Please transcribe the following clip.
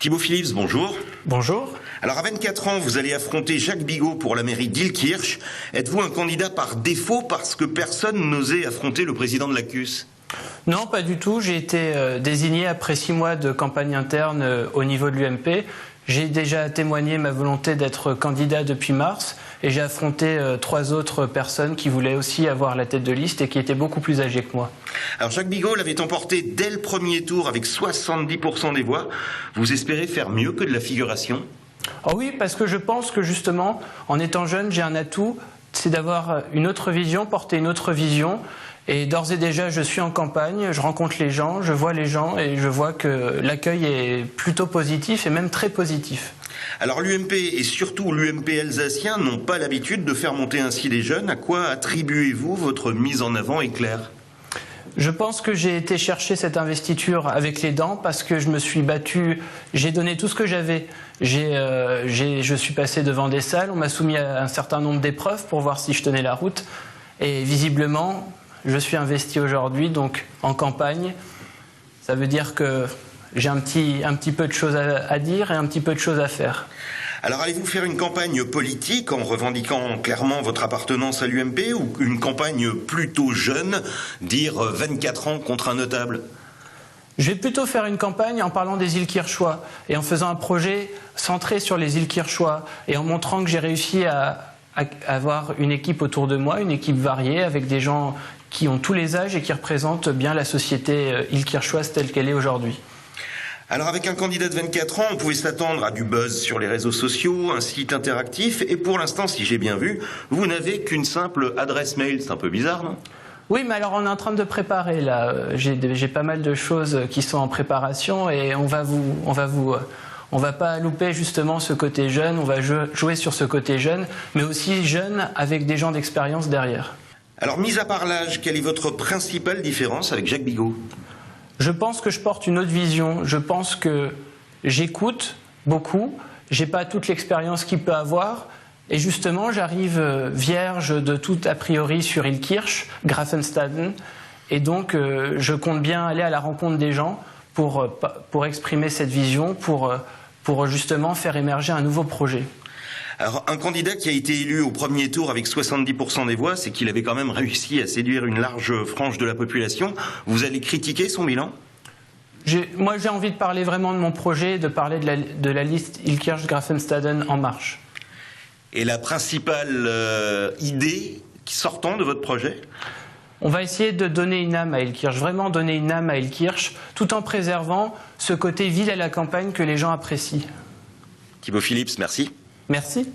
Thibaut Phillips, bonjour. Bonjour. Alors à 24 ans, vous allez affronter Jacques Bigot pour la mairie d'Illkirch. Êtes-vous un candidat par défaut parce que personne n'osait affronter le président de la CUS? Non, pas du tout. J'ai été désigné après 6 mois de campagne interne au niveau de l'UMP. J'ai déjà témoigné ma volonté d'être candidat depuis mars et j'ai affronté 3 autres personnes qui voulaient aussi avoir la tête de liste et qui étaient beaucoup plus âgées que moi. Alors Jacques Bigot l'avait emporté dès le premier tour avec 70% des voix. Vous espérez faire mieux que de la figuration? Oh oui, parce que je pense que justement, en étant jeune, j'ai un atout, c'est d'avoir une autre vision, porter une autre vision. Et d'ores et déjà, je suis en campagne, je rencontre les gens, je vois les gens et je vois que l'accueil est plutôt positif et même très positif. Alors l'UMP et surtout l'UMP alsacien n'ont pas l'habitude de faire monter ainsi les jeunes. À quoi attribuez-vous votre mise en avant éclair? Je pense que j'ai été chercher cette investiture avec les dents parce que je me suis battu, j'ai donné tout ce que j'avais. Je suis passé devant des salles, on m'a soumis à un certain nombre d'épreuves pour voir si je tenais la route. Et visiblement, je suis investi aujourd'hui, donc en campagne. Ça veut dire que j'ai un petit peu de choses à dire et un petit peu de choses à faire. Alors allez-vous faire une campagne politique en revendiquant clairement votre appartenance à l'UMP ou une campagne plutôt jeune, dire 24 ans contre un notable? Je vais plutôt faire une campagne en parlant des Illkirchois et en faisant un projet centré sur les Illkirchois et en montrant que j'ai réussi à avoir une équipe autour de moi, une équipe variée avec des gens qui ont tous les âges et qui représentent bien la société illkirchoise telle qu'elle est aujourd'hui. Alors avec un candidat de 24 ans, on pouvait s'attendre à du buzz sur les réseaux sociaux, un site interactif, et pour l'instant, si j'ai bien vu, vous n'avez qu'une simple adresse mail. C'est un peu bizarre, non? Oui, mais alors on est en train de préparer là. J'ai pas mal de choses qui sont en préparation et on va pas louper justement ce côté jeune, on va jouer sur ce côté jeune, mais aussi jeune avec des gens d'expérience derrière. Alors, mis à part l'âge, quelle est votre principale différence avec Jacques Bigot? Je pense que je porte une autre vision. Je pense que j'écoute beaucoup. J'ai pas toute l'expérience qu'il peut avoir. Et justement, j'arrive vierge de tout a priori sur Illkirch, Grafenstaden. Et donc, je compte bien aller à la rencontre des gens pour exprimer cette vision, pour justement faire émerger un nouveau projet. Alors, un candidat qui a été élu au premier tour avec 70% des voix, c'est qu'il avait quand même réussi à séduire une large frange de la population. Vous allez critiquer son bilan? Moi, j'ai envie de parler vraiment de mon projet, de parler de la liste Illkirch-Grafenstaden en marche. Et la principale idée sortant de votre projet? On va essayer de donner une âme à Illkirch, vraiment donner une âme à Illkirch, tout en préservant ce côté ville à la campagne que les gens apprécient. Thibaut Phillips, merci. Merci.